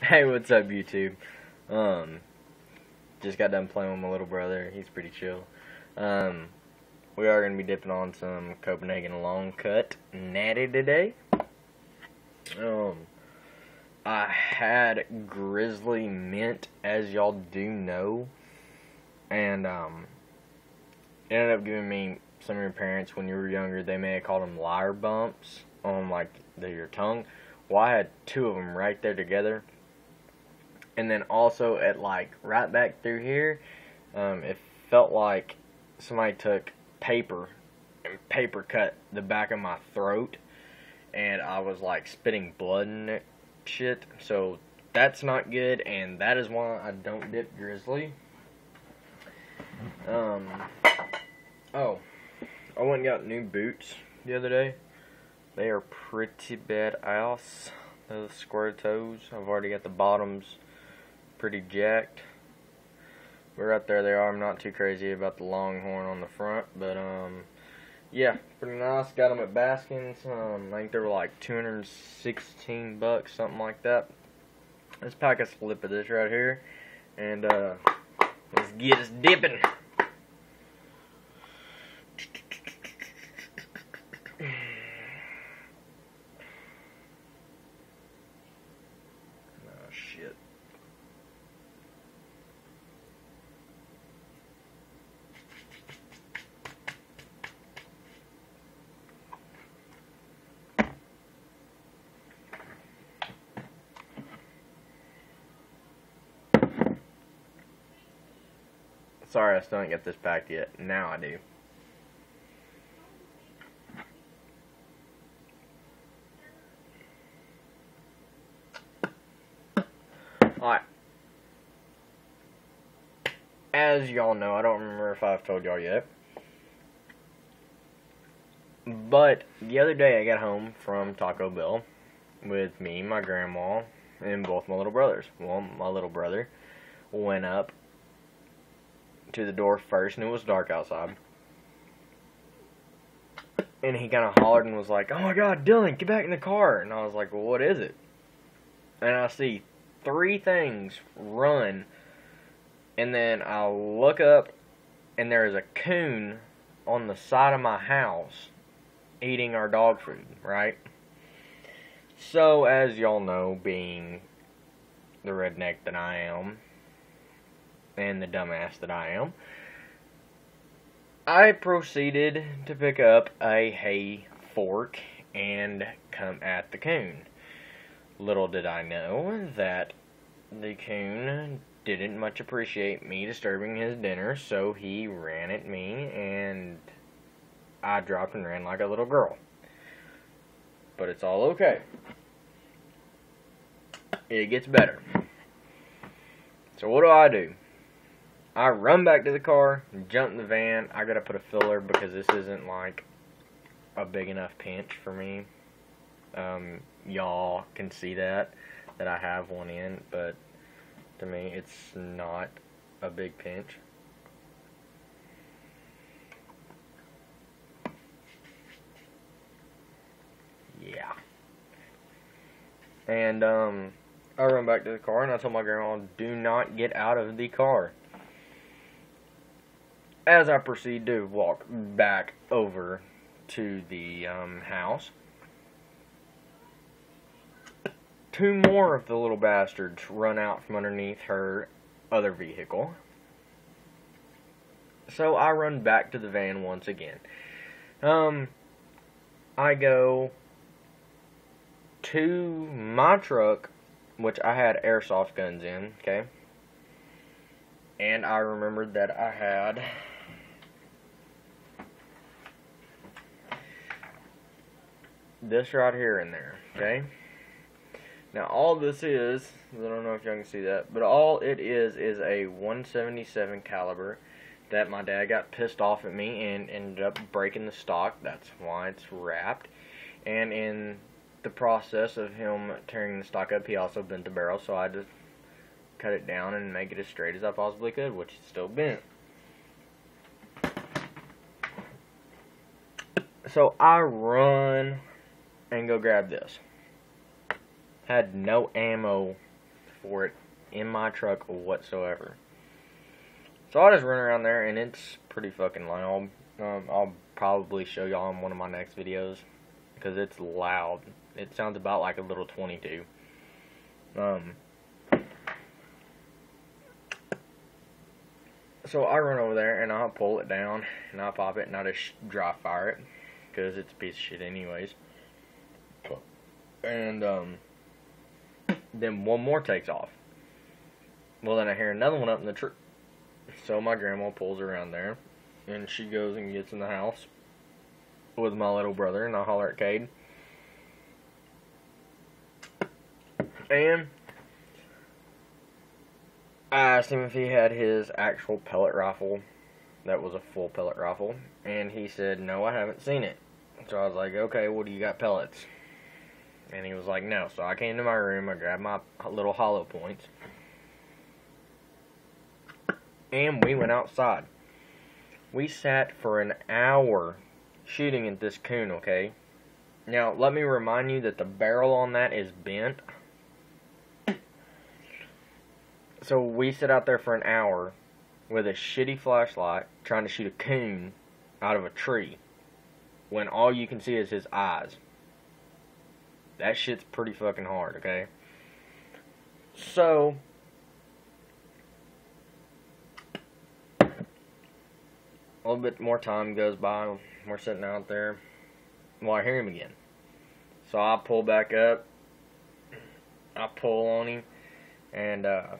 Hey, what's up, YouTube? Um, just got done playing with my little brother. He's pretty chill. Um, we are gonna be dipping on some Copenhagen long cut natty today. Um, I had grizzly mint, as y'all do know, and it ended up giving me some of your parents when you were younger. They may have called them liar bumps on like your tongue. Well, I had two of them right there together. And then also at like right back through here, it felt like somebody took paper and paper cut the back of my throat, and I was like spitting blood in it, shit. So that's not good, and that is why I don't dip grizzly. Oh, I went and got new boots the other day. They are pretty badass. Those square toes. I've already got the bottoms pretty jacked. But right there they are. I'm not too crazy about the longhorn on the front, but yeah, pretty nice. Got them at Baskins. I think they were like 216 bucks, something like that. Let's pack a slip of this right here, and let's get us dipping. Oh shit. Sorry, I still ain't got this packed yet. Now I do. Alright. As y'all know, I don't remember if I've told y'all yet, but the other day I got home from Taco Bell with me, my grandma, and both my little brothers. Well, my little brother went up to the door first, and it was dark outside. And he kind of hollered and was like, "Oh my God, Dylan, get back in the car!" And I was like, "Well, what is it?" And I see three things run, and then I look up, and there is a coon on the side of my house eating our dog food, right? So, as y'all know, being the redneck that I am, and the dumbass that I am, I proceeded to pick up a hay fork and come at the coon. Little did I know that the coon didn't much appreciate me disturbing his dinner, so he ran at me, and I dropped and ran like a little girl. But it's all okay. It gets better. So what do? I run back to the car, jump in the van. I gotta put a filler because this isn't like a big enough pinch for me. Y'all can see that I have one in, but to me it's not a big pinch. Yeah. And I run back to the car and I told my grandma, "Do not get out of the car." As I proceed to walk back over to the house, two more of the little bastards run out from underneath her other vehicle. So I run back to the van once again. I go to my truck, which I had airsoft guns in, okay? And I remembered that I had this right here in there, okay? Now all this is, I don't know if y'all can see that, but all it is a 177 caliber that my dad got pissed off at me and ended up breaking the stock. That's why it's wrapped. And in the process of him tearing the stock up, he also bent the barrel, so I had to cut it down and make it as straight as I possibly could, which is still bent. So I run and go grab this. Had no ammo for it in my truck whatsoever. So I just run around there, and it's pretty fucking loud. I'll probably show y'all in one of my next videos, because it's loud. It sounds about like a little 22. So I run over there, and I'll pull it down, and I'll pop it, and I'll just dry fire it, because it's a piece of shit anyways. And then one more takes off. Well, then I hear another one up in the tree. So my grandma pulls around there, and she goes and gets in the house with my little brother, and I holler at Cade. And I asked him if he had his actual pellet rifle that was a full pellet rifle, and he said, no, I haven't seen it. So I was like, okay, well, do you got pellets? And he was like, no. So I came to my room, I grabbed my little hollow points, and we went outside. We sat for an hour shooting at this coon, okay? Now, let me remind you that the barrel on that is bent. So we sit out there for an hour with a shitty flashlight trying to shoot a coon out of a tree when all you can see is his eyes. That shit's pretty fucking hard, okay? So a little bit more time goes by. We're sitting out there. Well, I hear him again. So I pull back up. I pull on him. And I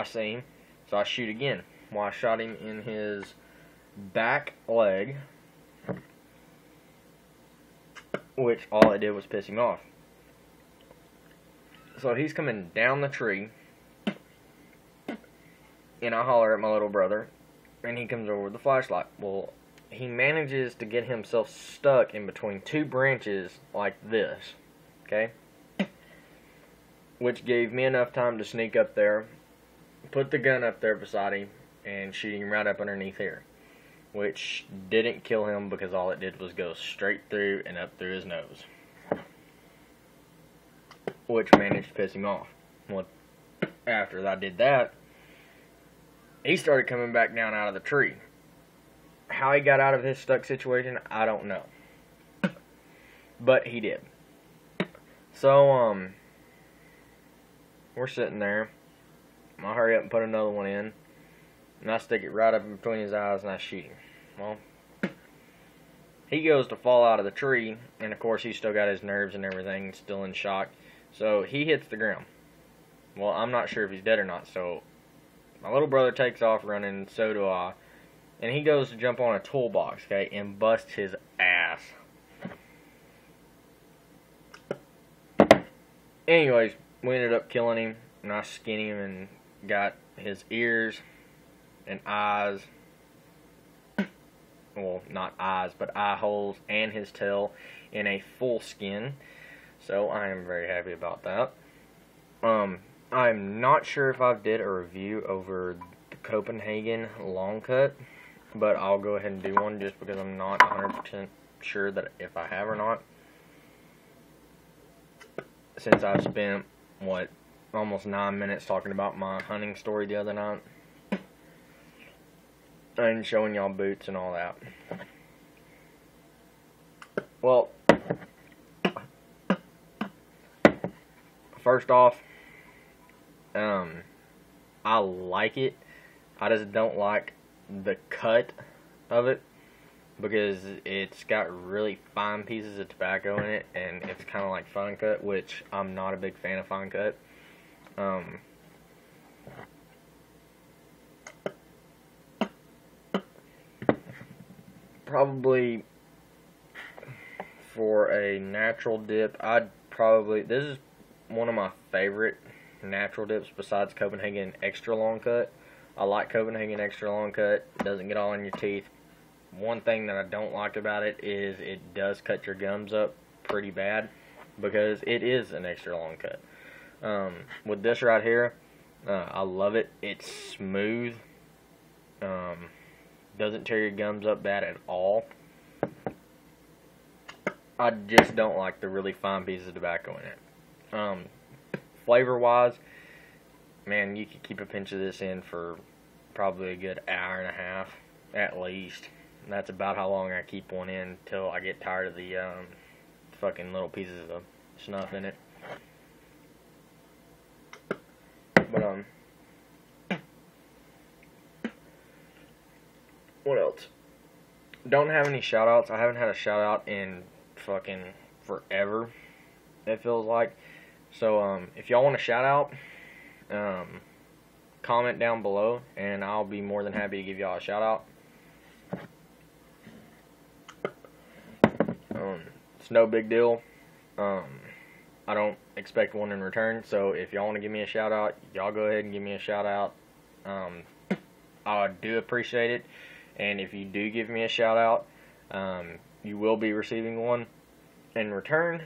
see him. So I shoot again. Well, I shot him in his back leg, which all it did was piss him off. So he's coming down the tree, and I holler at my little brother, and he comes over with the flashlight. Well, he manages to get himself stuck in between two branches like this, okay? Which gave me enough time to sneak up there, put the gun up there beside him, and shoot him right up underneath here. Which didn't kill him because all it did was go straight through and up through his nose. Which managed to piss him off. Well, after I did that, he started coming back down out of the tree. How he got out of his stuck situation, I don't know. But he did. So, we're sitting there. I hurry up and put another one in. And I stick it right up in between his eyes and I shoot him. Well, he goes to fall out of the tree. And of course he's still got his nerves and everything. Still in shock. So he hits the ground. Well, I'm not sure if he's dead or not. So my little brother takes off running. So do I. And he goes to jump on a toolbox, okay, and busts his ass. Anyways, we ended up killing him. And I skinned him and got his ears and eyes, well, not eyes, but eye holes, and his tail in a full skin. So I am very happy about that. I'm not sure if I did a review over the Copenhagen long cut, but I'll go ahead and do one just because I'm not 100% sure that if I have or not. Since I've spent, what, almost 9 minutes talking about my hunting story the other night. And showing y'all boots and all that. Well, first off, I like it. I just don't like the cut of it because it's got really fine pieces of tobacco in it, and it's kind of like fine cut, which I'm not a big fan of fine cut. Probably for a natural dip, this is one of my favorite natural dips besides Copenhagen Extra Long Cut. I like Copenhagen Extra Long Cut. It doesn't get all in your teeth. One thing that I don't like about it is it does cut your gums up pretty bad because it is an extra long cut. With this right here, I love it. It's smooth. Doesn't tear your gums up bad at all. I just don't like the really fine pieces of tobacco in it. flavor wise, man, you could keep a pinch of this in for probably a good hour and a half at least. And that's about how long I keep one in till I get tired of the fucking little pieces of snuff in it. But what else? Don't have any shout outs. I haven't had a shout out in fucking forever, it feels like. So if y'all want a shout out, comment down below and I'll be more than happy to give y'all a shout out. It's no big deal. I don't expect one in return, so if y'all want to give me a shout out, y'all go ahead and give me a shout out. I do appreciate it, and if you do give me a shout out, you will be receiving one in return.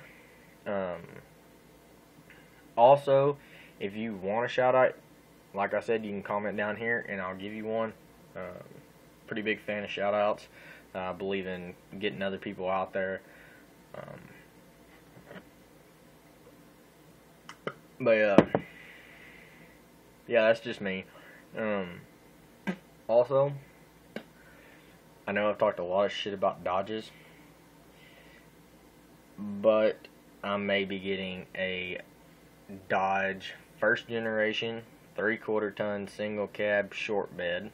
Also, if you want a shout out, like I said, you can comment down here and I'll give you one. Pretty big fan of shout outs. I believe in getting other people out there. But yeah, that's just me. Also, I know I've talked a lot of shit about Dodges, but I may be getting a Dodge first generation 3/4 ton single cab short bed.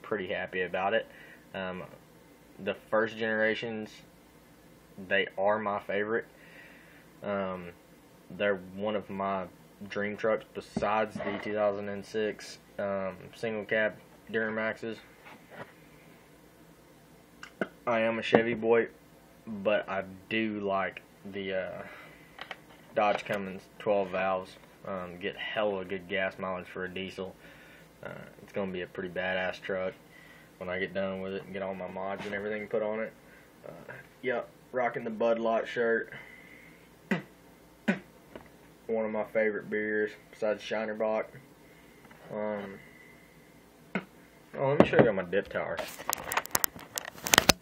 Pretty happy about it. The first generations, they are my favorite. They're one of my dream trucks besides the 2006 single cab Duramaxes. I am a Chevy boy, but I do like the Dodge Cummins 12 valves. Get hella good gas mileage for a diesel. It's going to be a pretty badass truck when I get done with it and get all my mods and everything put on it. Yep, rocking the Bud Light shirt. One of my favorite beers besides Shiner Bock. Oh, let me show you my dip tower.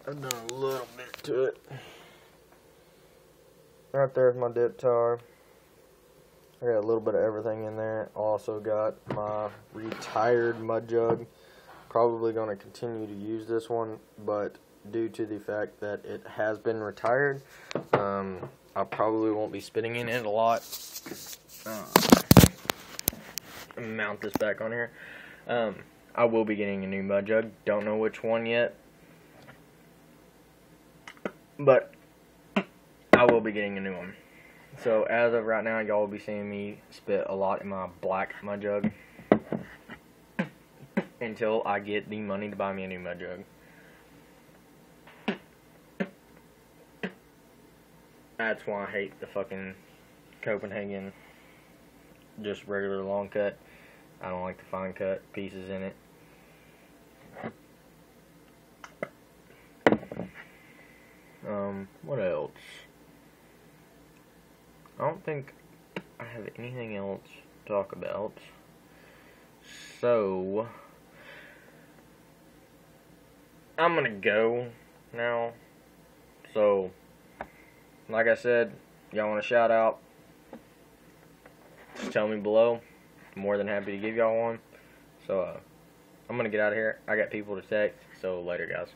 I've done a little bit to it. Right there's my dip tower. I got a little bit of everything in there. Also got my retired mud jug. Probably going to continue to use this one, but due to the fact that it has been retired, I probably won't be spitting in it a lot. Mount this back on here. I will be getting a new mud jug. Don't know which one yet, but I will be getting a new one. So as of right now, y'all will be seeing me spit a lot in my black mud jug until I get the money to buy me a new mud jug. That's why I hate the fucking Copenhagen just regular long cut. I don't like the fine cut pieces in it. What else? I don't think I have anything else to talk about. So I'm gonna go now. So like I said, y'all want a shout out, just tell me below. I'm more than happy to give y'all one. So I'm gonna get out of here. I got people to text, so later guys.